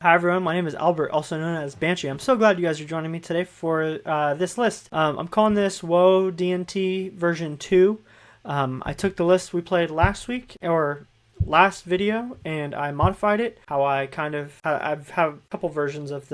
Hi everyone, my name is Albert, also known as Banshee. I'm so glad you guys are joining me today for this list. I'm calling this WoW D&T version 2. I took the list we played last week, or last video, and I modified it. How I kind of, I've have a couple versions of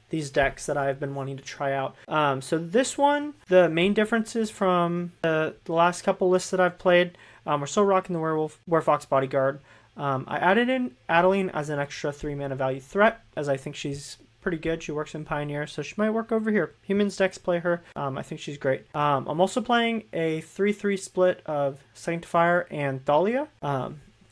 these decks that I've been wanting to try out. So this one, the main differences from the last couple lists that I've played, we're still rocking the Werefox Bodyguard. I added in Adeline as an extra 3-mana value threat, as I think she's pretty good. She works in Pioneer, so she might work over here. Humans decks play her. I think she's great. I'm also playing a 3-3 split of Sanctifier and Thalia.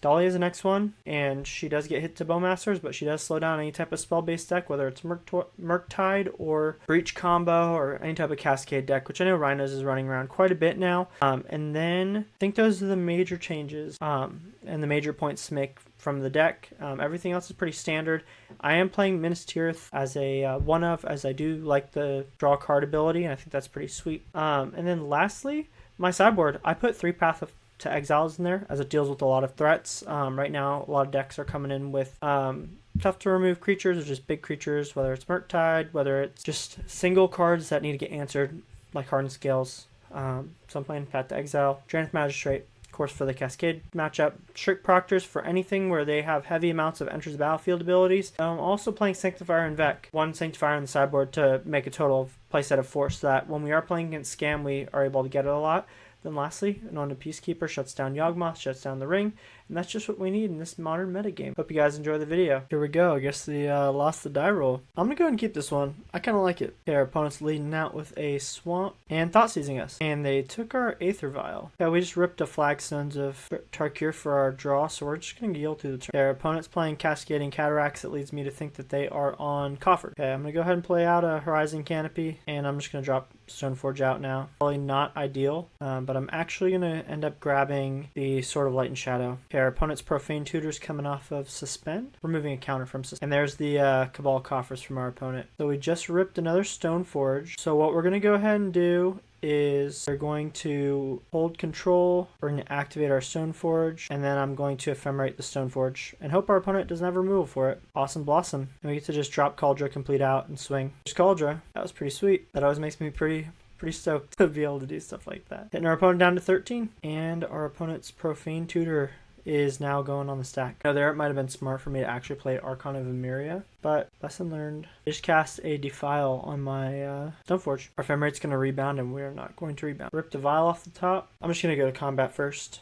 Thalia is the next one, and she does get hit to Bowmasters, but she does slow down any type of spell-based deck, whether it's Murktide or Breach combo or any type of Cascade deck, which I know Rhinos is running around quite a bit now. And then I think those are the major changes and the major points to make from the deck. Everything else is pretty standard. I am playing Minas Tirith as a one-of, as I do like the draw card ability, and I think that's pretty sweet. And then lastly, my sideboard. I put 3 Path to Exiles in there, as it deals with a lot of threats. Right now, a lot of decks are coming in with tough to remove creatures, or just big creatures, whether it's Murktide, whether it's just single cards that need to get answered, like Hardened Scales. So I'm playing Path to Exile, Drannith Magistrate, of course, for the Cascade matchup, Strict Proctors for anything where they have heavy amounts of enters the battlefield abilities. I'm also playing Sanctifier En-Vec, 1 Sanctifier on the sideboard to make a total of playset of 4, so that when we are playing against Scam, we are able to get it a lot. Then lastly, Anointed Peacekeeper shuts down Yawgmoth, shuts down the ring, and that's just what we need in this modern metagame. Hope you guys enjoy the video. Here we go, I guess the lost the die roll. I'm gonna go ahead and keep this one. I kinda like it. Okay, our opponent's leading out with a Swamp and Thought Seizing us. And they took our Aether Vial. Yeah, we just ripped a Flagstones of Trokair for our draw, so we're just gonna yield through the turn. Okay, our opponent's playing Cascading Cataracts. It leads me to think that they are on Coffer. Okay, I'm gonna go ahead and play out a Horizon Canopy, and I'm just gonna drop Stoneforge out now. Probably not ideal, but I'm actually going to end up grabbing the Sword of Light and Shadow. Okay, our opponent's Profane Tutor's coming off of Suspend, removing a counter from Suspend. And there's the Cabal Coffers from our opponent. So we just ripped another Stoneforge. So what we're going to go ahead and do is we're going to hold control, we're going to activate our Stoneforge, and then I'm going to Ephemerate the Stoneforge and hope our opponent doesn't have removal for it. Awesome Blossom. And we get to just drop Kaldra Compleat out and swing. There's Kaldra. That was pretty sweet. That always makes me pretty stoked to be able to do stuff like that. Hitting our opponent down to 13, and our opponent's Profane Tutor is now going on the stack. Now there, it might have been smart for me to actually play Archon of Emeria, but lesson learned. I just cast a Defile on my Stoneforge. Our Ephemerate's going to rebound, and we're not going to rebound. Rip the Vial off the top. I'm just going to go to combat first.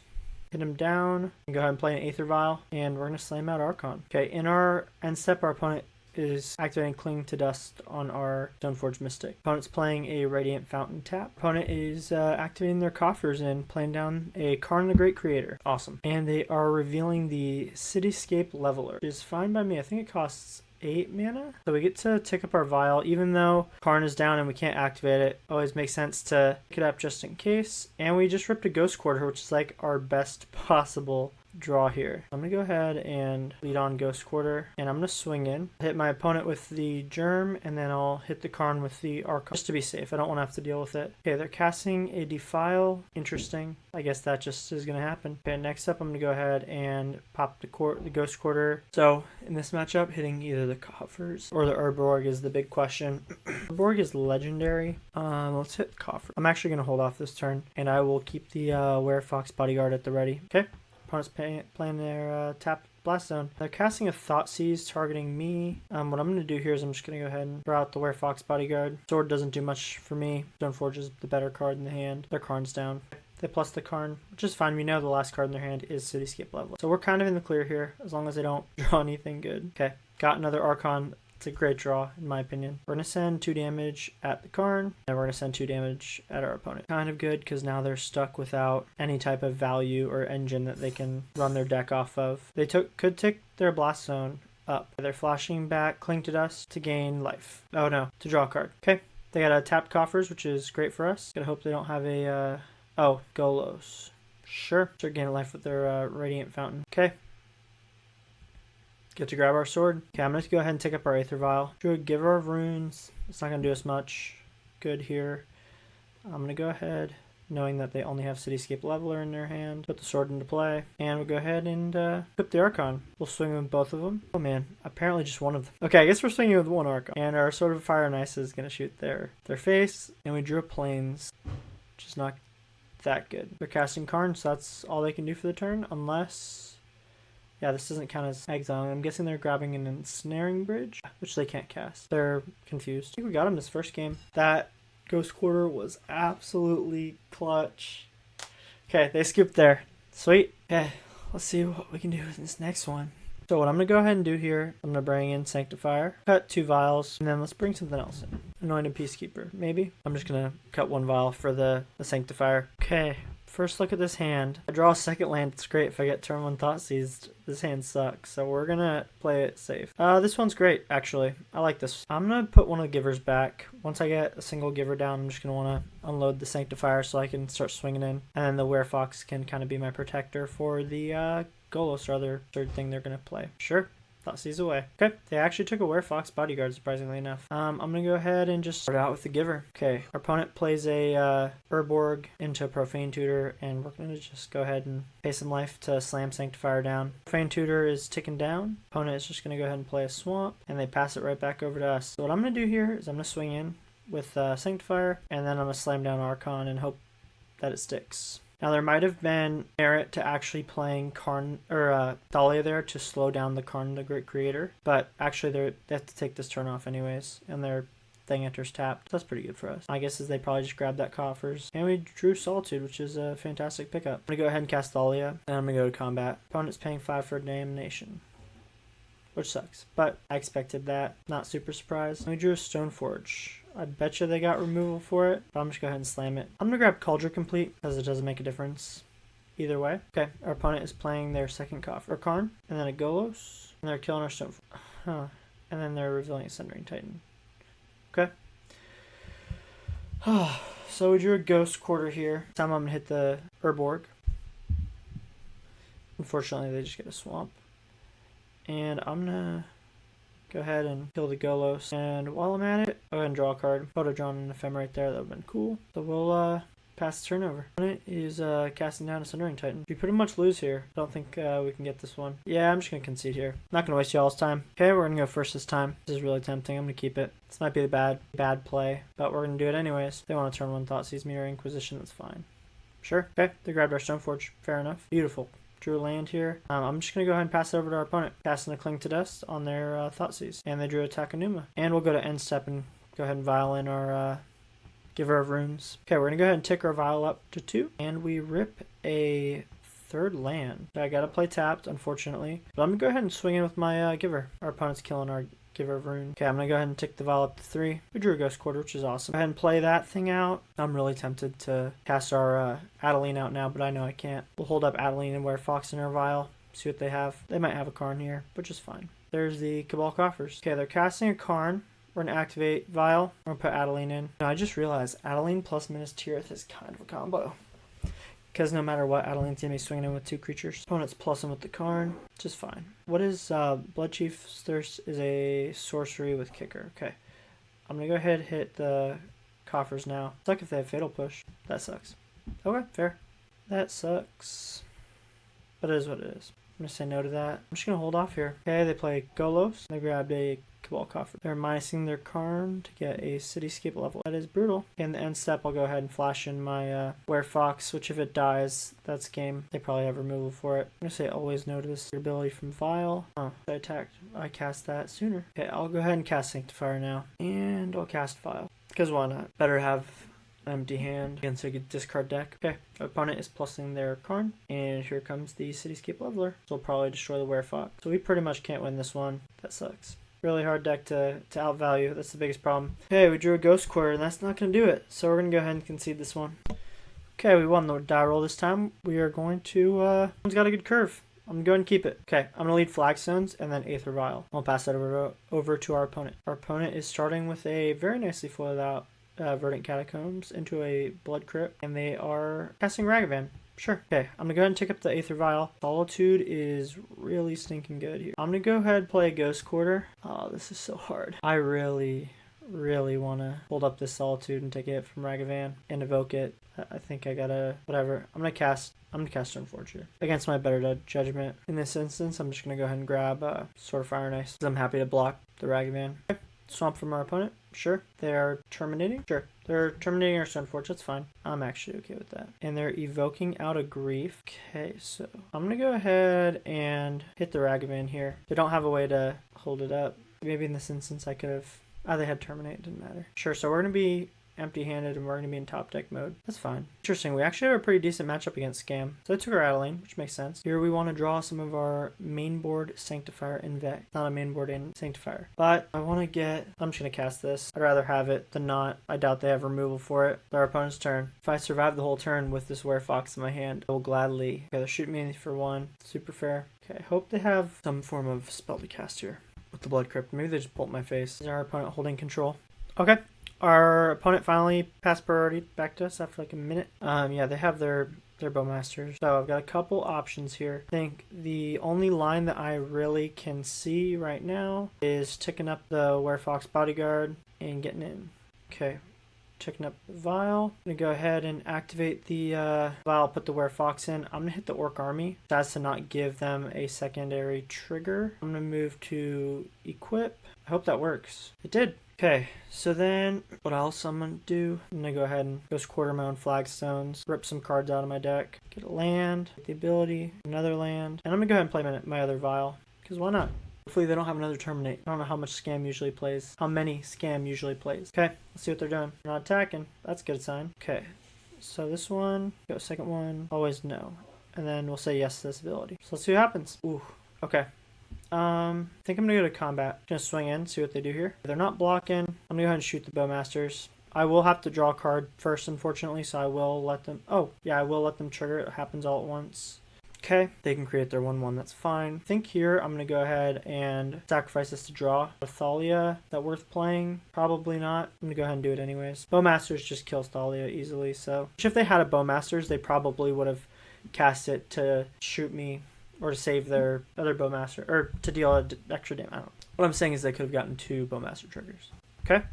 Hit him down, and go ahead and play an Aether Vial, and we're going to slam out Archon. Okay, in our end step, our opponent is activating Cling to Dust on our Stoneforge Mystic. Opponent's playing a Radiant Fountain tap. Opponent is activating their coffers and playing down a Karn the Great Creator. Awesome. And they are revealing the Cityscape Leveler, which is fine by me. I think it costs 8 mana. So we get to tick up our Vial, even though Karn is down and we can't activate it. Always makes sense to pick it up just in case. And we just ripped a Ghost Quarter, which is like our best possible draw here. I'm gonna go ahead and lead on Ghost Quarter, and I'm gonna swing in, hit my opponent with the Germ, and then I'll hit the Karn with the Archon, just to be safe. I don't want to have to deal with it. Okay, they're casting a Defile. Interesting. I guess that just is gonna happen. Okay, next up I'm gonna go ahead and pop the Ghost Quarter. So in this matchup, hitting either the Coffers or the Urborg is the big question. Urborg is legendary. Let's hit Coffer. I'm actually gonna hold off this turn, and I will keep the Werefox Bodyguard at the ready. Okay. Opponent's playing their tapped Blast Zone. They're casting a Thoughtseize targeting me. What I'm going to do here is I'm just going to go ahead and throw out the Werefox Bodyguard. Sword doesn't do much for me. Stoneforge is the better card in the hand. Their Karn's down. They plus the Karn, which is fine. We know the last card in their hand is Cityscape Level. So we're kind of in the clear here, as long as they don't draw anything good. Okay, got another Archon. It's a great draw, in my opinion. We're going to send 2 damage at the Karn, and we're going to send 2 damage at our opponent. Kind of good, because now they're stuck without any type of value or engine that they can run their deck off of. They could tick their Blast Zone up. They're flashing back Cling to Dust to gain life. Oh no, to draw a card. Okay, they got a tapped Coffers, which is great for us. Gotta hope they don't have a, oh, Golos. Sure, start gaining life with their Radiant Fountain. Okay. Get to grab our sword. Okay, I'm going to go ahead and take up our Aether Vial. Druid Giver of Runes. It's not going to do us much good here. I'm going to go ahead knowing that they only have Cityscape Leveler in their hand. Put the sword into play, and we'll go ahead and equip the Archon. We'll swing with both of them. Oh man, apparently just one of them. Okay, I guess we're swinging with one Archon. And our Sword of Fire and Ice is going to shoot their face, and we drew a Plains, which is not that good. They're casting Karn, so that's all they can do for the turn, unless... Yeah, this doesn't count as Exile. I'm guessing they're grabbing an Ensnaring Bridge, which they can't cast. They're confused. I think we got them this first game. That Ghost Quarter was absolutely clutch. Okay, they scooped there. Sweet. Okay, let's see what we can do with this next one. So what I'm going to go ahead and do here, I'm going to bring in Sanctifier, cut 2 vials, and then let's bring something else in. Anointed Peacekeeper, maybe? I'm just going to cut 1 vial for the Sanctifier. Okay. First look at this hand. I draw a second land. It's great if I get turn 1 Thoughtseized. This hand sucks, so we're gonna play it safe. This one's great, actually. I like this. I'm gonna put one of the givers back. Once I get a single giver down, I'm just gonna wanna unload the Sanctifier so I can start swinging in. And then the Werefox can kind of be my protector for the Golos or other third thing they're gonna play. Sure. Thoughtseize away. Okay, they actually took a Werefox Bodyguard, surprisingly enough. I'm gonna go ahead and just start out with the giver. Okay, our opponent plays a Urborg into a Profane Tutor, and we're gonna just go ahead and pay some life to slam Sanctifier down. Profane Tutor is ticking down. Opponent is just gonna go ahead and play a Swamp, and they pass it right back over to us. So what I'm gonna do here is I'm gonna swing in with Sanctifier, and then I'm gonna slam down Archon and hope that it sticks. Now there might have been merit to actually playing Karn or Thalia there to slow down the Karn the Great Creator, but actually they have to take this turn off anyways, and their thing enters tapped. That's pretty good for us. My guess is they probably just grabbed that coffers, and we drew Solitude, which is a fantastic pickup. I'm gonna go ahead and cast Thalia, and I'm gonna go to combat. Opponent's paying 5 for Damnation, which sucks, but I expected that. Not super surprised. We drew a Stoneforge. I bet you they got removal for it, but I'm just going to go ahead and slam it. I'm going to grab Kaldra Compleat, because it doesn't make a difference either way. Okay, our opponent is playing their second coffer, or Karn, and then a Golos, and they're killing our Stoneforge. Huh. And then they're revealing a Sundering Titan. Okay. So we drew a Ghost Quarter here. This time I'm going to hit the Urborg. Unfortunately, they just get a Swamp. And I'm going to go ahead and kill the Golos. And while I'm at it, go ahead and draw a card. If I would have drawn an Ephemerate there, that would have been cool. So we'll pass the turn over. Opponent is casting down a Sundering Titan. We pretty much lose here. I don't think we can get this one. Yeah, I'm just going to concede here. Not going to waste y'all's time. Okay, we're going to go first this time. This is really tempting. I'm going to keep it. This might be the bad play, but we're going to do it anyways. If they want to turn 1 Thoughtseize me or Inquisition, that's fine. Sure. Okay, they grabbed our Stoneforge. Fair enough. Beautiful. Drew a land here. I'm just going to go ahead and pass it over to our opponent. Casting a Cling to Dust on their Thoughtseize. And they drew a Takenuma. And we'll go to end step and go ahead and vial in our Giver of Runes. Okay, we're going to go ahead and tick our vial up to 2. And we rip a 3rd land. I got to play tapped, unfortunately. But I'm going to go ahead and swing in with my Giver. Our opponent's killing our Giver of Runes. Okay, I'm going to go ahead and tick the vial up to 3. We drew a Ghost Quarter, which is awesome. Go ahead and play that thing out. I'm really tempted to cast our Adeline out now, but I know I can't. We'll hold up Adeline and Werefox in our vial. See what they have. They might have a Karn here, which is fine. There's the Cabal Coffers. Okay, they're casting a Karn. We're going to activate Vial. We're going to put Adeline in. Now, I just realized Adeline plus Minas Tirith is kind of a combo. Because no matter what, Adeline's going to be swinging in with 2 creatures. Opponent's plusing with the Karn, which is fine. What is Bloodchief's Thirst is a sorcery with Kicker. Okay. I'm going to go ahead and hit the coffers now. Suck if they have Fatal Push. That sucks. Okay, fair. That sucks. But it is what it is. I'm going to say no to that. I'm just going to hold off here. Okay, they play Golos. They grabbed a Cabal Coffer. They're minusing their Karn to get a Cityscape level. That is brutal. In the end step, I'll go ahead and flash in my Werefox, which if it dies, that's game. They probably have removal for it. I'm going to say always no to this ability from Vial. Oh, I attacked. I cast that sooner. Okay, I'll go ahead and cast Sanctifier now. And I'll cast Vial. Because why not? Better have empty hand against a discard deck. Okay, our opponent is plussing their Karn, and here comes the Cityscape Leveler. So we'll probably destroy the Werefox. So we pretty much can't win this one. That sucks. Really hard deck to outvalue. That's the biggest problem. Okay, we drew a Ghost Quarter, and that's not going to do it. So we're going to go ahead and concede this one. Okay, we won the die roll this time. We are going to... One's got a good curve. I'm going to go ahead and keep it. Okay, I'm going to lead Flagstones and then Aether Vial. I'll pass that over to our opponent. Our opponent is starting with a very nicely foiled out Verdant Catacombs into a Blood Crypt, and they are casting Ragavan. Sure. Okay, I'm going to go ahead and tick up the Aether Vial. Solitude is really stinking good here. I'm going to go ahead and play a Ghost Quarter. Oh, this is so hard. I really really want to hold up this Solitude and take a hit from Ragavan and evoke it. I think I gotta, whatever. I'm gonna cast Stoneforge here. Against my better judgment. In this instance, I'm just gonna go ahead and grab Sword of Fire and Ice, because I'm happy to block the Ragavan. Okay. Swamp from our opponent. Sure. They are terminating. Sure. They're terminating our Stoneforge. That's fine. I'm actually okay with that. And they're evoking out a Grief. Okay, so I'm gonna go ahead and hit the Ragavan here. They don't have a way to hold it up. Maybe in this instance I could have... they had terminate. It didn't matter. Sure, so we're gonna be empty-handed and we're going to be in top deck mode. That's fine. Interesting. We actually have a pretty decent matchup against Scam. So I took our Adeline, which makes sense. Here we want to draw some of our mainboard Sanctifier En-Vec. Not a mainboard in Sanctifier. But I want to get... I'm just going to cast this. I'd rather have it than not. I doubt they have removal for it. Our opponent's turn. If I survive the whole turn with this Werefox in my hand, I will gladly... Okay, they're shooting me for 1. Super fair. Okay, I hope they have some form of spell to cast here with the Blood Crypt. Maybe they just bolt my face. Is our opponent holding control? Okay. Our opponent finally passed priority back to us after like a minute. Yeah, they have their Bowmasters. So I've got a couple options here. I think the only line that I really can see right now is ticking up the Werefox Bodyguard and getting in. Okay, ticking up the Vial. I'm gonna go ahead and activate the Vial, put the Werefox in. I'm gonna hit the Orc Army. That's to not give them a secondary trigger. I'm gonna move to equip. I hope that works. It did. Okay, so then what else I'm going to do? I'm going to go ahead and Ghost Quarter my own Flagstones, rip some cards out of my deck, get a land, get the ability, another land, and I'm going to go ahead and play my other Vial, because why not? Hopefully they don't have another Terminate. I don't know how much Scam usually plays, how many Scam usually plays. Okay, let's see what they're doing. They're not attacking. That's a good sign. Okay, so this one, go second one, always no. And then we'll say yes to this ability. So let's see what happens. Ooh, okay. I think I'm gonna go to combat. Gonna swing in, see what they do here. If they're not blocking, I'm gonna go ahead and shoot the Bowmasters. I will have to draw a card first, unfortunately, so I will let them... Oh, yeah, I will let them trigger. It happens all at once. Okay, they can create their 1/1, that's fine. I think here I'm gonna go ahead and sacrifice this to draw. A Thalia, that worth playing? Probably not. I'm gonna go ahead and do it anyways. Bowmasters just kills Thalia easily, so... If they had a Bowmasters, they probably would have cast it to shoot me or to save their other Bowmaster, or to deal extra damage. I don't know. What I'm saying is they could have gotten 2 Bowmaster triggers. Okay?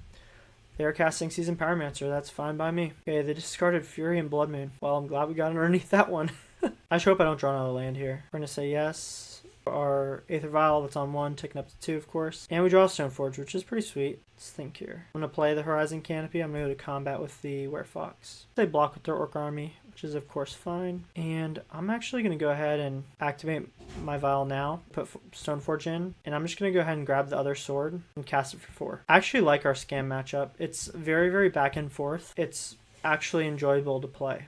They are casting Seasoned Pyromancer. That's fine by me. Okay, they discarded Fury and Blood Moon. Well, I'm glad we got underneath that one. I just hope I don't draw another land here. We're going to say yes. Our Aether Vial, that's on 1, taking up to 2, of course. And we draw a Stoneforge, which is pretty sweet. Let's think here. I'm going to play the Horizon Canopy. I'm going to go to combat with the Werefox. They block with their Orc Army, which is of course fine. And I'm actually going to go ahead and activate my Vial now, put Stoneforge in, and I'm just going to go ahead and grab the other sword and cast it for 4. I actually like our Scam matchup. It's very, very back and forth. It's actually enjoyable to play.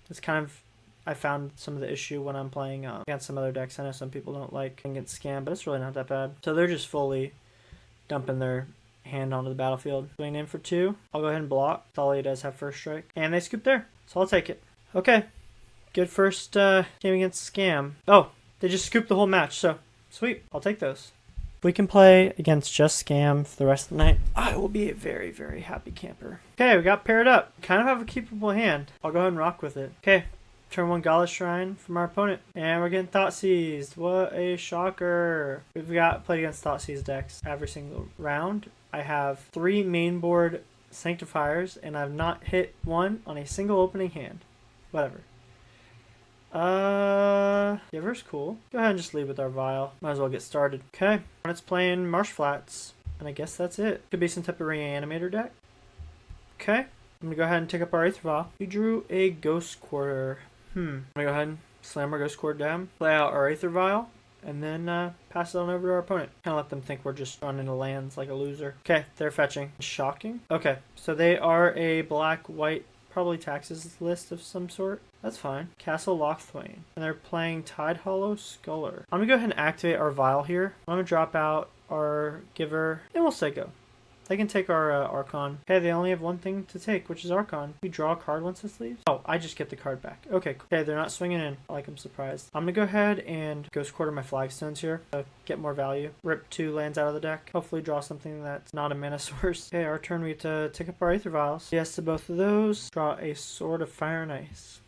It's kind of... I found some of the issue when I'm playing against some other decks. I know some people don't like against Scam, but it's really not that bad. So they're just fully dumping their hand onto the battlefield. Going in for 2. I'll go ahead and block. Thalia does have first strike. And they scoop there. So I'll take it. Okay. Good first game against Scam. Oh, they just scooped the whole match. So, sweet. I'll take those. If we can play against just Scam for the rest of the night, I will be a very, very happy camper. Okay, we got paired up. Kind of have a keepable hand. I'll go ahead and rock with it. Okay. Turn 1 Godless Shrine from our opponent. And we're getting Thoughtseized. What a shocker. We've got played against Thoughtseized decks every single round. I have 3 mainboard Sanctifiers, and I've not hit one on a single opening hand. Whatever. Giver's cool. Go ahead and just leave with our Vial. Might as well get started. Okay. It's playing Marsh Flats. And I guess that's it. Could be some type of Reanimator deck. Okay. I'm going to go ahead and take up our Aether Vial. We drew a Ghost Quarter. I'm going to go ahead and slam our Ghost Quarter down. Play out our Aether Vial. And then pass it on over to our opponent. Kind of let them think we're just running the lands like a loser. Okay, they're fetching. Shocking. Okay, so they are a black-white, probably taxes list of some sort. That's fine. Castle Lochthwain. And they're playing Tidehollow Sculler. I'm going to go ahead and activate our Vial here. I'm going to drop out our Giver, and we'll say go. They can take our Archon. Okay, they only have one thing to take, which is Archon. We draw a card once this leaves. Oh, I just get the card back. Okay, cool. Okay, they're not swinging in. Like, I'm surprised. I'm going to go ahead and Ghost Quarter my Flagstones here to get more value. Rip 2 lands out of the deck. Hopefully draw something that's not a mana source. Okay, our turn we have to take up our Aether Vials. Yes to both of those. Draw a Sword of Fire and Ice.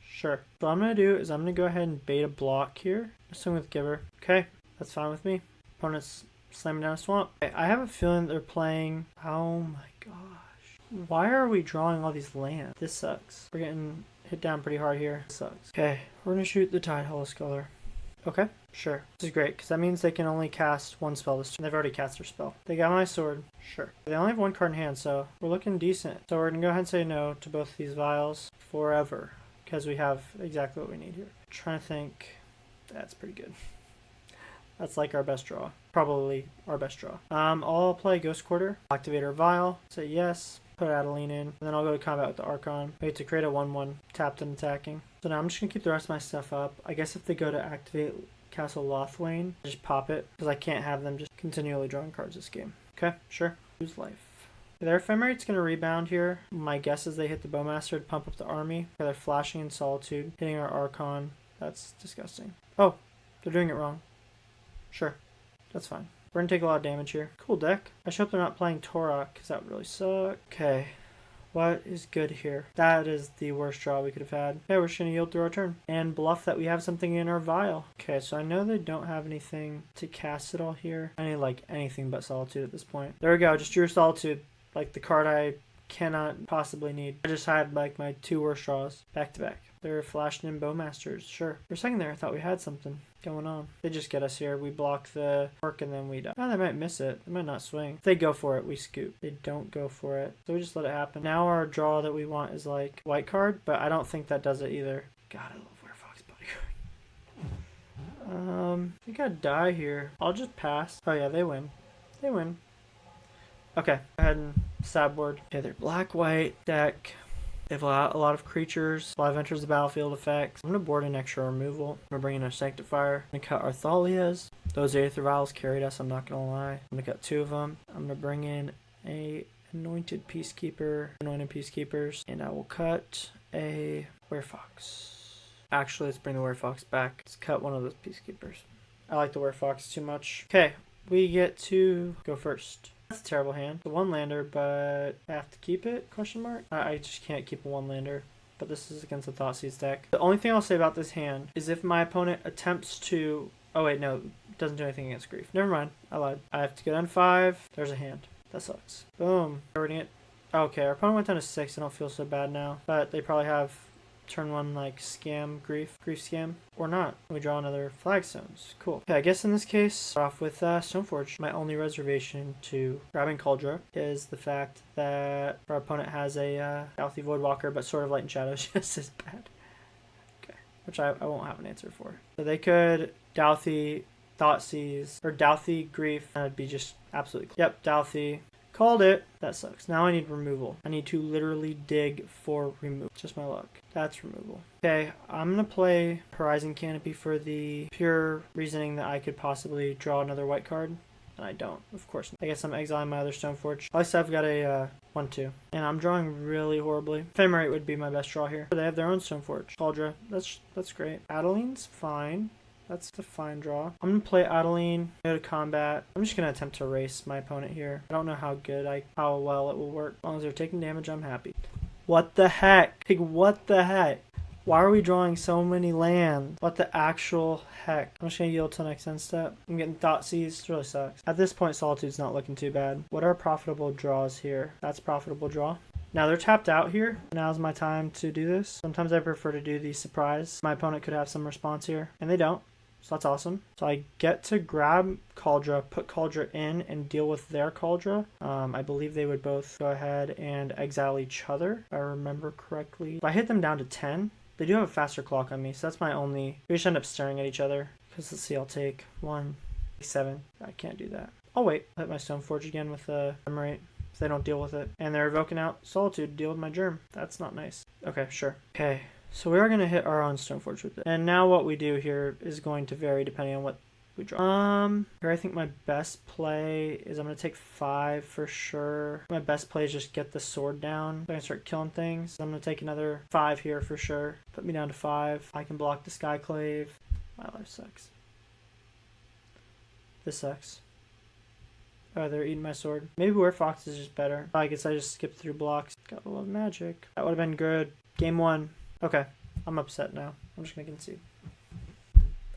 Sure. So what I'm going to do is I'm going to go ahead and bait a block here. Swing with Giver. Okay, that's fine with me. Opponent's Slamming down a swamp. Okay, I have a feeling they're playing... Oh my gosh. Why are we drawing all these lands? This sucks. We're getting hit down pretty hard here. This sucks. Okay, we're going to shoot the Tidehollow Sculler. Okay, sure. This is great, because that means they can only cast one spell this turn. They've already cast their spell. They got my sword. Sure. They only have one card in hand, so we're looking decent. So we're going to go ahead and say no to both these vials forever, because we have exactly what we need here. I'm trying to think. That's pretty good. That's like our best draw. Probably our best draw. I'll play Ghost Quarter, activate our Vial, say yes, put Adeline in, and then I'll go to combat with the Archon. Wait to create a 1/1 tapped and attacking. So now I'm just going to keep the rest of my stuff up. I guess if they go to activate Castle Lothwain, just pop it, because I can't have them just continually drawing cards this game. Okay, sure. Lose life. Their Ephemerate's going to rebound here. My guess is they hit the Bowmaster to pump up the army. They're flashing in Solitude, hitting our Archon. That's disgusting. Oh, they're doing it wrong. Sure, that's fine. We're going to take a lot of damage here. Cool deck. I hope they're not playing Torok, because that would really suck. Okay, what is good here? That is the worst draw we could have had. Okay, we're just going to yield through our turn. And bluff that we have something in our Vial. Okay, so I know they don't have anything to cast it all here. I need, like, anything but Solitude at this point. There we go, just drew Solitude. Like, the card I cannot possibly need. I just had, like, my 2 worst draws back to back. They're flashing in Bowmasters, sure. For a second there, I thought we had something going on. They just get us here. We block the work and then we die. Oh, they might miss it. They might not swing. If they go for it, we scoop. They don't go for it. So we just let it happen. Now our draw that we want is like white card, but I don't think that does it either. God, I love Werefox Bodyguard. I think I'd die here. I'll just pass. Oh yeah, they win. They win. Okay, go ahead and sideboard. Okay, they're black-white deck. They have a lot of creatures, a lot of enters the battlefield effects. I'm going to board an extra removal. I'm going to bring in a Sanctifier. I'm going to cut our Thalias. Those Aether Vials carried us, I'm not going to lie. I'm going to cut 2 of them. I'm going to bring in a Anointed Peacekeeper, Anointed Peacekeepers, and I will cut a Werefox. Actually, let's bring the Werefox back. Let's cut one of those Peacekeepers. I like the Werefox too much. Okay, we get to go first. That's a terrible hand. The 1-lander, but I have to keep it? Question mark. I just can't keep a 1-lander. But this is against the Thoughtseize deck. The only thing I'll say about this hand is if my opponent attempts to... Oh wait, no. It doesn't do anything against Grief. Never mind. I lied. I have to go down 5. There's a hand. That sucks. Boom. Okay, our opponent went down to 6. I don't feel so bad now. But they probably have turn 1 like scam, grief scam, or not. We draw another Flagstones. Cool. Okay, I guess in this case, start off with Stoneforge. My only reservation to grabbing Kaldra is the fact that our opponent has a Dauthi Voidwalker, but Sword of Light and Shadow is just as bad. Okay, which I won't have an answer for. So they could Dauthi, Thoughtseize, or Dauthi, Grief, and it'd be just absolutely... Yep, Dauthi. Called it. That sucks. Now I need removal. I need to literally dig for removal. Just my luck. That's removal. Okay, I'm going to play Horizon Canopy for the pure reasoning that I could possibly draw another white card. And I don't, of course. I guess I'm exiling my other Stoneforge. At least I've got a 1/2. And I'm drawing really horribly. Ephemerate would be my best draw here. They have their own Stoneforge. Kaldra. That's great. Adeline's fine. That's the fine draw. I'm going to play Adeline, go to combat. I'm just going to attempt to erase my opponent here. I don't know how well it will work. As long as they're taking damage, I'm happy. What the heck? Like, what the heck? Why are we drawing so many lands? What the actual heck? I'm just going to yield till next end step. I'm getting Thoughtseize. It really sucks. At this point, Solitude's not looking too bad. What are profitable draws here? That's profitable draw. Now they're tapped out here. Now's my time to do this. Sometimes I prefer to do the surprise. My opponent could have some response here, and they don't. So that's awesome. So I get to grab Kaldra, put Kaldra in, and deal with their Kaldra. I believe they would both go ahead and exile each other, if I remember correctly. If I hit them down to 10, they do have a faster clock on me, so that's my only... We just end up staring at each other. Because let's see, I'll take 1, 7. I can't do that. I'll wait. I'll hit my Stoneforge again with the Ephemerate if they don't deal with it. And they're evoking out Solitude to deal with my Germ. That's not nice. Okay, sure. Okay. So we are going to hit our own Stoneforge with it. And now what we do here is going to vary depending on what we draw. Here I think my best play is I'm going to take 5 for sure. My best play is just get the sword down. I'm going to start killing things. I'm going to take another 5 here for sure. Put me down to 5. I can block the Skyclave. My life sucks. This sucks. Oh, they're eating my sword. Maybe Werefox is just better. I guess I just skipped through blocks. Gotta love magic. That would have been good. Game 1. Okay, I'm upset now. I'm just going to concede.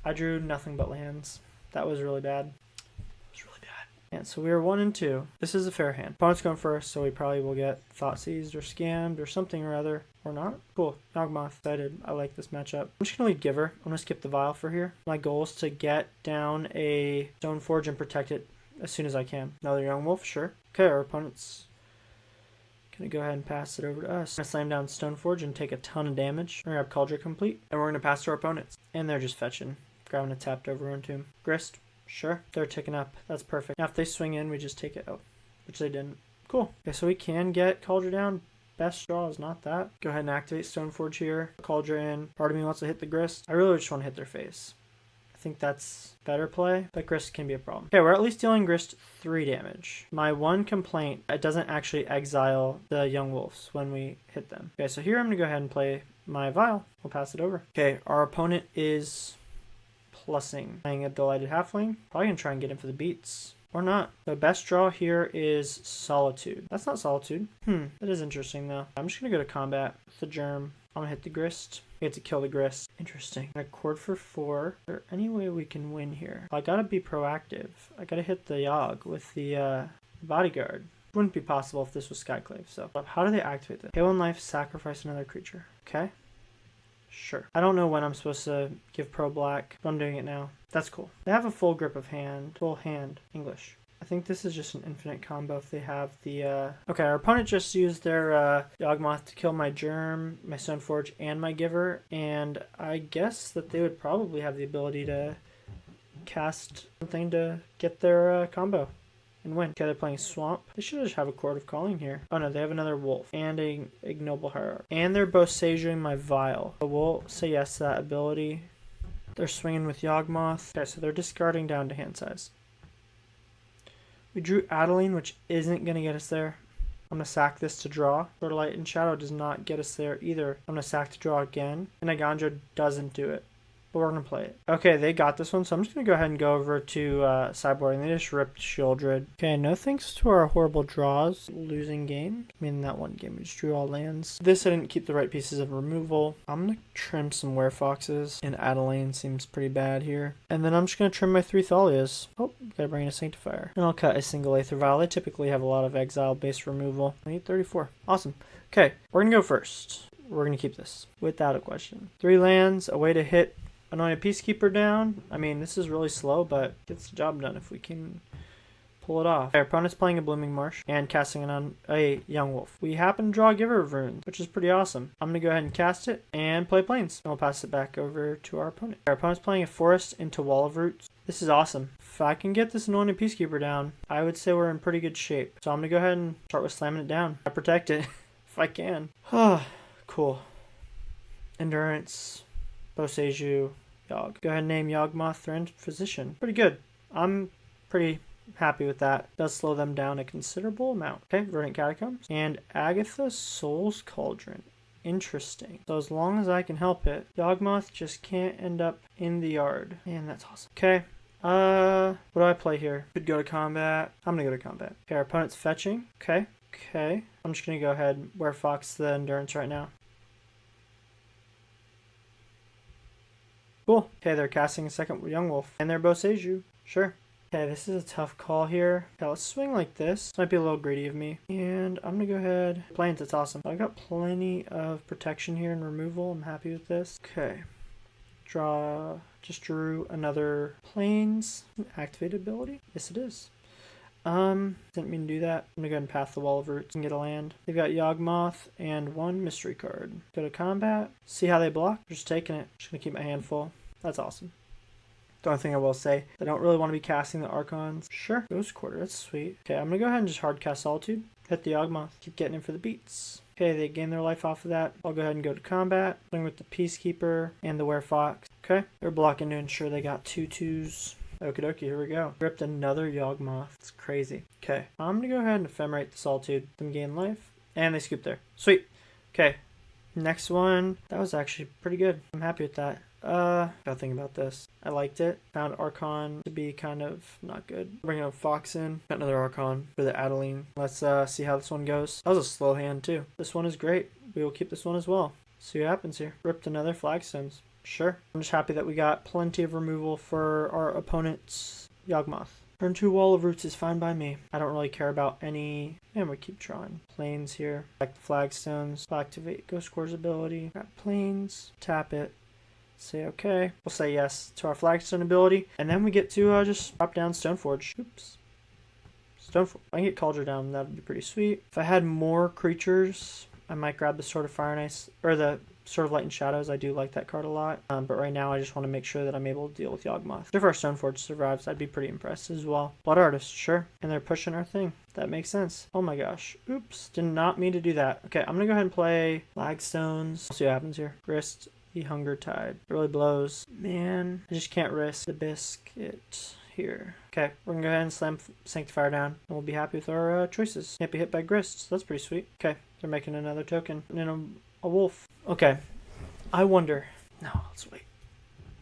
I drew nothing but lands. That was really bad. It was really bad. And so we are 1 and 2. This is a fair hand. Opponent's going first, so we probably will get Thought Seized or Scammed or something or other. Or not. Cool. Yawgmoth. Excited. I like this matchup. I'm just going to lead Giver. I'm going to skip the Vial for here. My goal is to get down a Stoneforge and protect it as soon as I can. Another Young Wolf, sure. Okay, our opponent's going to go ahead and pass it over to us. I'm going to slam down Stoneforge and take a ton of damage. We're going to grab Kaldra Compleat, and we're going to pass to our opponents. And they're just fetching. Grabbing a tapped Overrun Tomb. Grist. Sure. They're ticking up. That's perfect. Now if they swing in, we just take it out. Which they didn't. Cool. Okay, so we can get Kaldra down. Best draw is not that. Go ahead and activate Stoneforge here. Kaldra in. Part of me wants to hit the Grist. I really just want to hit their face. I think that's better play, but Grist can be a problem. Okay, we're at least dealing Grist 3 damage. My one complaint, it doesn't actually exile the Young Wolves when we hit them. Okay, so here I'm going to go ahead and play my Vial. We'll pass it over. Okay, our opponent is plussing. Playing a Delighted Halfling. Probably going to try and get him for the beats. Or not. The best draw here is Solitude. That's not Solitude. That is interesting though. I'm just going to go to combat with the Germ. I'm going to hit the Grist. We get to kill the Grist. Interesting. I cord for 4. Is there any way we can win here? I got to be proactive. I got to hit the Yogg with the Bodyguard. Wouldn't be possible if this was Skyclave. So how do they activate this? Pay 1 life, sacrifice another creature. Okay. Sure. I don't know when I'm supposed to give Pro Black, but I'm doing it now. That's cool. They have a full grip of hand. Full hand. English. I think this is just an infinite combo if they have the... Okay, our opponent just used their Yawgmoth to kill my Germ, my Stoneforge, and my Giver. And I guess that they would probably have the ability to cast something to get their combo and win. Okay, they're playing Swamp. They should just have a Chord of Calling here. Oh no, they have another Wolf and a Ignoble Hierarch. And they're both Saging my Vial. So we'll say yes to that ability. They're swinging with Yawgmoth. Okay, so they're discarding down to hand size. We drew Adeline, which isn't going to get us there. I'm going to sack this to draw. Sword of Light and Shadow does not get us there either. I'm going to sack to draw again. And Eiganjo doesn't do it. But we're going to play it. Okay, they got this one, so I'm just going to go ahead and go over to Sideboard, and they just ripped Shieldred. Okay, no thanks to our horrible draws. Losing game. I mean, that one game we just drew all lands. This I didn't keep the right pieces of removal. I'm going to trim some Werefoxes, and Adeline seems pretty bad here. And then I'm just going to trim my 3 Thalias. Oh, gotta bring in a Sanctifier. And I'll cut a single Aether Vial. I typically have a lot of Exile-based removal. I need 34. Awesome. Okay, we're going to go first. We're going to keep this, without a question. 3 lands, a way to hit Anointed Peacekeeper down. I mean, this is really slow, but gets the job done if we can pull it off. Our opponent's playing a Blooming Marsh and casting on a Young Wolf. We happen to draw a Giver of Runes, which is pretty awesome. I'm going to go ahead and cast it and play Plains. And we'll pass it back over to our opponent. Our opponent's playing a Forest into Wall of Roots. This is awesome. If I can get this Anointed Peacekeeper down, I would say we're in pretty good shape. So I'm going to go ahead and start with slamming it down. I protect it if I can. Cool. Endurance. Boseiju. Yogg. Go ahead and name Yawgmoth Thran Physician. Pretty good. I'm pretty happy with that. Does slow them down a considerable amount. Okay, Verdant Catacombs. And Agatha Soul's Cauldron. Interesting. So as long as I can help it, Yawgmoth just can't end up in the yard. Man, that's awesome. Okay. What do I play here? Could go to combat. I'm gonna go to combat. Okay, our opponent's fetching. Okay. I'm just gonna go ahead and Werefox the Endurance right now. Cool. Okay, they're casting a second Young Wolf. And they're Boseiju. Sure. Okay, this is a tough call here. Okay, let's swing like this. This might be a little greedy of me. And I'm going to go ahead. Plains, it's awesome. I've got plenty of protection here and removal. I'm happy with this. Okay. Draw. Just drew another Plains. Activated ability? Yes, it is. Didn't mean to do that. I'm going to go ahead and path the Wall of Roots and get a land. They've got Yawgmoth and 1 mystery card. Go to combat. See how they block. Just taking it. Just going to keep my hand full. That's awesome. The only thing I will say, I don't really want to be casting the Archons. Sure. Ghost Quarter. That's sweet. Okay, I'm going to go ahead and just hard cast Solitude. Hit the Yawgmoth. Keep getting in for the beats. Okay, they gain their life off of that. I'll go ahead and go to combat. Swing with the Peacekeeper and the Werefox. Okay. They're blocking to ensure they got 2/2s. Okie dokie, here we go. Ripped another Yawgmoth. It's crazy. Okay, I'm going to go ahead and Ephemerate the Solitude. Them gain life. And they scoop there. Sweet. Okay, next one. That was actually pretty good. I'm happy with that. Gotta think about this. I liked it. Found Archon to be kind of not good. Bringing a Fox in. Got another Archon for the Adeline. Let's see how this one goes. That was a slow hand too. This one is great. We will keep this one as well. See what happens here. Ripped another Flagstones. Sure. I'm just happy that we got plenty of removal for our opponent's Yawgmoth. Turn 2 Wall of Roots is fine by me. I don't really care about any... And we keep drawing. Plains here. Back to Flagstones. We'll activate Ghost Core's ability. Grab Plains. Tap it. Say okay. We'll say yes to our Flagstone ability. And then we get to just drop down Stoneforge. Oops. Stoneforge. I can get Kaldra down. That would be pretty sweet. If I had more creatures, I might grab the Sword of Fire and Ice. Or the Sword of Light and Shadows. I do like that card a lot. But right now I just want to make sure that I'm able to deal with Yawgmoth. If our Stoneforge survives, I'd be pretty impressed as well. Blood Artist, sure. And they're pushing our thing. That makes sense. Oh my gosh. Oops. Did not mean to do that. Okay, I'm going to go ahead and play Flagstones. We'll see what happens here. Grist. The Hunger Tide. It really blows. Man, I just can't risk the biscuit here. Okay, we're going to go ahead and slam Sanctifier down. And we'll be happy with our choices. Can't be hit by Grist. So that's pretty sweet. Okay, they're making another token. And then a wolf. Okay, I wonder. No, let's wait.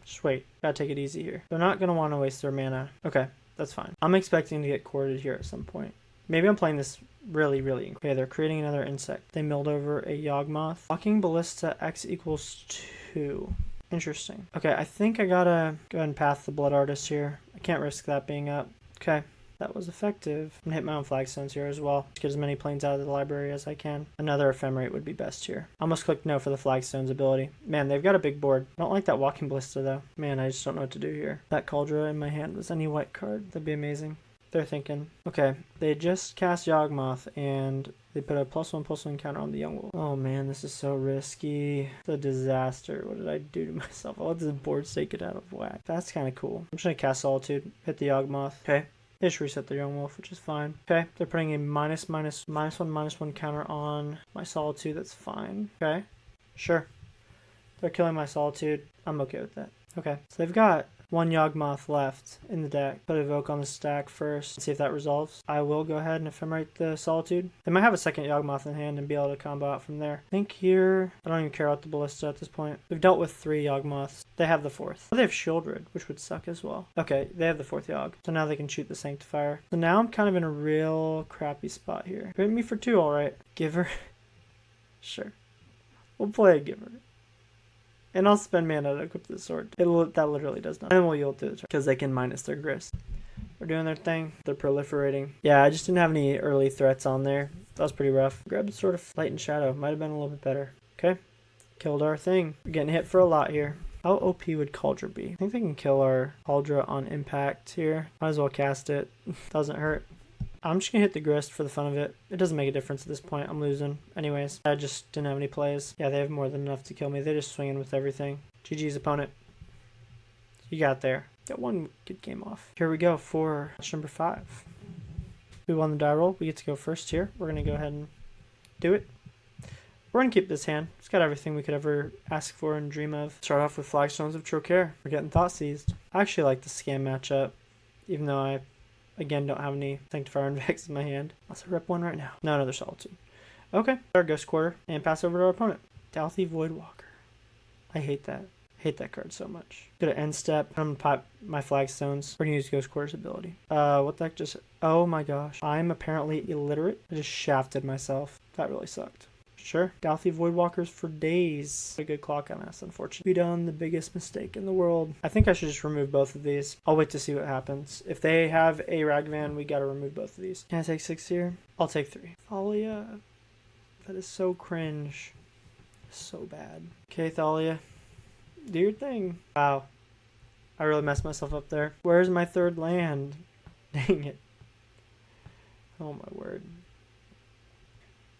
Just wait. Gotta take it easy here. They're not going to want to waste their mana. Okay, that's fine. I'm expecting to get corded here at some point. Maybe I'm playing this really. Okay, they're creating another insect. They milled over a Yawgmoth. Walking Ballista X equals 2. Interesting. Okay, I think I gotta go ahead and path the Blood Artist here. I can't risk that being up. Okay, that was effective. I'm gonna hit my own Flagstones here as well. Just get as many planes out of the library as I can. Another Ephemerate would be best here. I almost clicked no for the Flagstones ability. Man, they've got a big board. I don't like that Walking Ballista though. Man, I just don't know what to do here. That Kaldra in my hand was any white card. That'd be amazing. They're thinking, okay, they just cast Yawgmoth and they put a +1/+1 counter on the Young Wolf. Oh man, this is so risky. It's a disaster. What did I do to myself? I let the board state get out of whack. That's kind of cool. I'm just going to cast Solitude, hit the Yawgmoth. Okay, they just reset the Young Wolf, which is fine. Okay, they're putting a -1/-1 counter on my Solitude. That's fine. Okay, sure. They're killing my Solitude. I'm okay with that. Okay, so they've got one Yawgmoth left in the deck. Put Evoke on the stack first. See if that resolves. I will go ahead and Ephemerate the Solitude. They might have a second Yawgmoth in hand and be able to combo out from there. I think here, I don't even care about the Ballista at this point. We've dealt with 3 Yawgmoths. They have the 4th. Oh, they have Shieldred, which would suck as well. Okay, they have the 4th Yawg. So now they can shoot the Sanctifier. So now I'm kind of in a real crappy spot here. Hit me for 2, alright. Giver. Sure. We'll play a Giver. And I'll spend mana to equip the sword. That literally does nothing. And we'll yield to the turn because they can minus their grist. They're doing their thing. They're proliferating. Yeah, I just didn't have any early threats on there. That was pretty rough. Grab the Sword of Light and Shadow. Might have been a little bit better. Okay. Killed our thing. We're getting hit for a lot here. How OP would Kaldra be? I think they can kill our Kaldra on impact here. Might as well cast it. Doesn't hurt. I'm just going to hit the grist for the fun of it. It doesn't make a difference at this point. I'm losing. Anyways, I just didn't have any plays. Yeah, they have more than enough to kill me. They're just swinging with everything. GG's opponent. You got there. Got one good game off. Here we go for match number 5. We won the die roll. We get to go first here. We're going to go ahead and do it. We're going to keep this hand. It's got everything we could ever ask for and dream of. Start off with Flagstones of Trokair. We're getting Thought Seized. I actually like the scam matchup, even though I again, don't have any Sanctifier En-Vecs in my hand. Let's rip one right now. No, another Solitude. Okay. Our Ghost Quarter and pass over to our opponent. Dalthy Voidwalker. I hate that. Hate that card so much. Go to end step. I'm gonna pop my Flagstones. We're gonna use Ghost Quarter's ability. What the heck just... Oh my gosh. I'm apparently illiterate. I just shafted myself. That really sucked. Sure. Dalthy Voidwalkers for days. A good clock on us, unfortunately. We done the biggest mistake in the world. I think I should just remove both of these. I'll wait to see what happens. If they have a Ragavan, we gotta remove both of these. Can I take 6 here? I'll take 3. Thalia. That is so cringe. So bad. Okay, Thalia. Do your thing. Wow. I really messed myself up there. Where's my 3rd land? Dang it. Oh my word.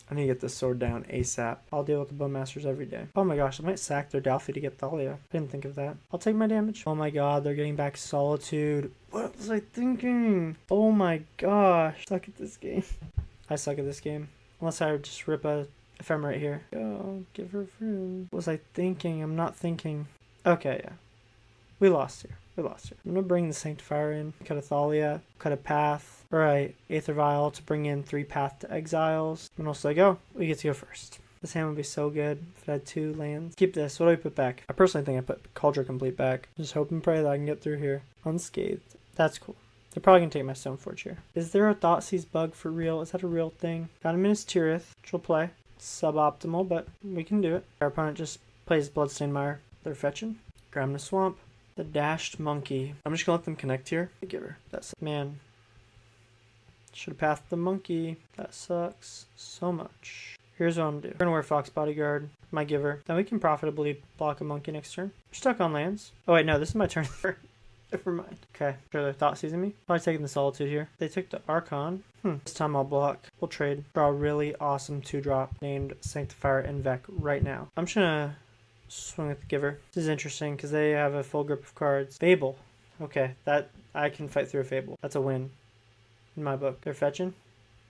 I need to get this sword down ASAP. I'll deal with the Bowmasters every day. Oh my gosh, I might sack their Dalthy to get Thalia. I didn't think of that. I'll take my damage. Oh my god, they're getting back Solitude. What was I thinking? Oh my gosh. Suck at this game. I suck at this game. Unless I just rip a Ephemerate here. Oh, give her room. What was I thinking? I'm not thinking. Okay, yeah. We lost here. I'm going to bring the Sanctifier in. Cut a Thalia. Cut a Path. Alright, Aether Vial to bring in 3 Path to Exiles. And also I go. We get to go first. This hand would be so good if it had 2 lands. Keep this. What do I put back? I personally think I put Kaldra Compleat back. Just hope and pray that I can get through here unscathed. That's cool. They're probably going to take my Stoneforge here. Is there a Thoughtseize bug for real? Is that a real thing? Got a Minas Tirith, which will play. Suboptimal, but we can do it. Our opponent just plays Bloodstained Mire. They're fetching. Grab in the Swamp. The Dashed Monkey. I'm just going to let them connect here. The Giver. That's... Man, Should have pathed the monkey. That sucks so much. Here's what I'm gonna do. We're gonna Werefox Bodyguard, my giver. Then we can profitably block a monkey next turn. We're stuck on lands. Oh wait, no, this is my turn. Never mind. Okay, sure they're thought seizing me. Probably taking the Solitude here. They took the Archon. This time I'll block. We'll trade. Draw a really awesome 2-drop named Sanctifier En-Vec right now. I'm just gonna swing with the giver. This is interesting because they have a full grip of cards. Fable. Okay, that I can fight through a Fable. That's a win in my book. They're fetching.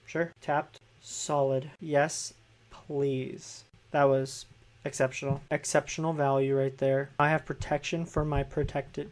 Sure. Tapped. Solid. Yes, please. That was exceptional. Exceptional value right there. I have protection for my protection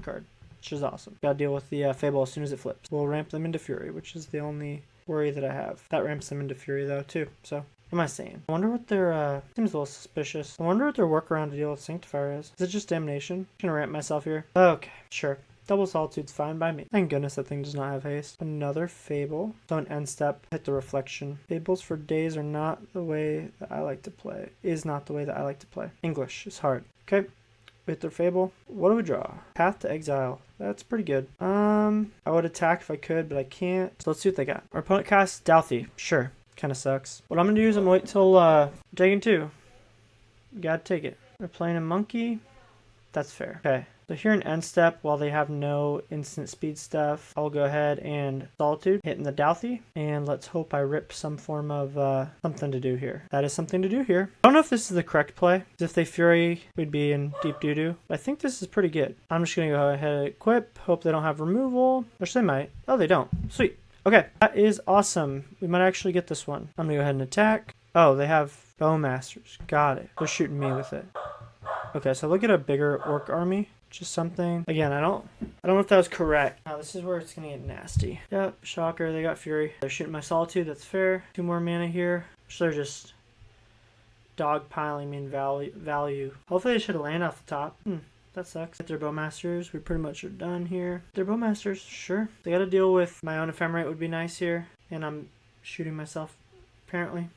card, which is awesome. Gotta deal with the Fable as soon as it flips. We'll ramp them into Fury, which is the only worry that I have. That ramps them into Fury though too. So what am I saying? I wonder what their seems a little suspicious. I wonder what their workaround to deal with Sanctifier is. Is it just Damnation? I'm gonna ramp myself here. Okay, sure. Double Solitude's fine by me. Thank goodness that thing does not have haste. Another Fable. So an end step, hit the Reflection. Fables for days are not the way that I like to play. Is not the way that I like to play. English is hard. Okay. With their Fable. What do we draw? Path to Exile. That's pretty good. I would attack if I could, but I can't. So let's see what they got. Our opponent casts Dalthy. Sure. Kind of sucks. What I'm going to do is I'm going to wait till taking 2. Gotta take it. They're playing a monkey. That's fair. Okay. So here in end step, while they have no instant speed stuff, I'll go ahead and Solitude, hitting the Dalthy, and let's hope I rip some form of something to do here. That is something to do here. I don't know if this is the correct play. If they Fury, we'd be in deep doo-doo. I think this is pretty good. I'm just going to go ahead and equip, hope they don't have removal, which they might. Oh, they don't. Sweet. Okay, that is awesome. We might actually get this one. I'm going to go ahead and attack. Oh, they have Bowmasters. Got it. They're shooting me with it. Okay, so look at a bigger orc army. Just something. Again, I don't know if that was correct. Now this is where it's gonna get nasty. Yep, shocker, they got Fury. They're shooting my Solitude, that's fair. 2 more mana here. So they're just dogpiling me in value. Hopefully they should have landed off the top. That sucks. With their Bowmasters, we pretty much are done here. Their Bowmasters, sure. They gotta deal with my own Ephemerate would be nice here. And I'm shooting myself, apparently.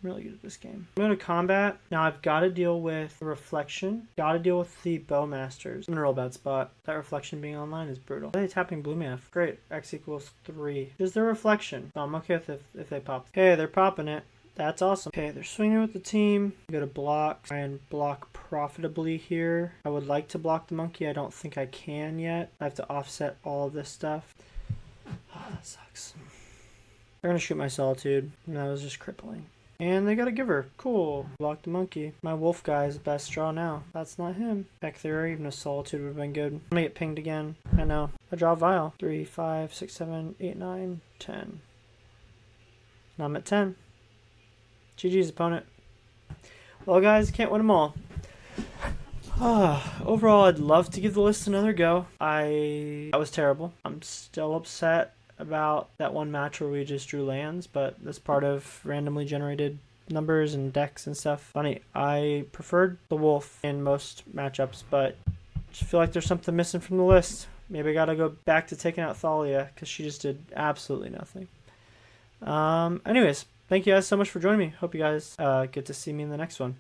I'm really good at this game. I'm going to combat. Now I've got to deal with the Reflection. Got to deal with the Bowmasters. I'm in a real bad spot. That Reflection being online is brutal. Are they tapping blue mana? Great. X equals 3. Is there Reflection? So I'm okay with it if they pop. Okay, they're popping it. That's awesome. Okay, they're swinging with the team. Go to block. Try and block profitably here. I would like to block the monkey. I don't think I can yet. I have to offset all of this stuff. Oh, that sucks. They're going to shoot my Solitude. And that was just crippling. And they got a giver. Cool. Block the monkey. My wolf guy is best draw now. That's not him. Back there, even a Solitude would have been good. I'm gonna get pinged again. I know. I draw a Vial. 3, 5, 6, 7, 8, 9, 10. Now I'm at 10. GG's opponent. Well, guys, can't win them all. Overall, I'd love to give the list another go. That was terrible. I'm still upset about that one match where we just drew lands, but that's part of randomly generated numbers and decks and stuff. Funny, I preferred the wolf in most matchups, but just feel like there's something missing from the list. Maybe I gotta go back to taking out Thalia because she just did absolutely nothing. Anyways, thank you guys so much for joining me. Hope you guys get to see me in the next one.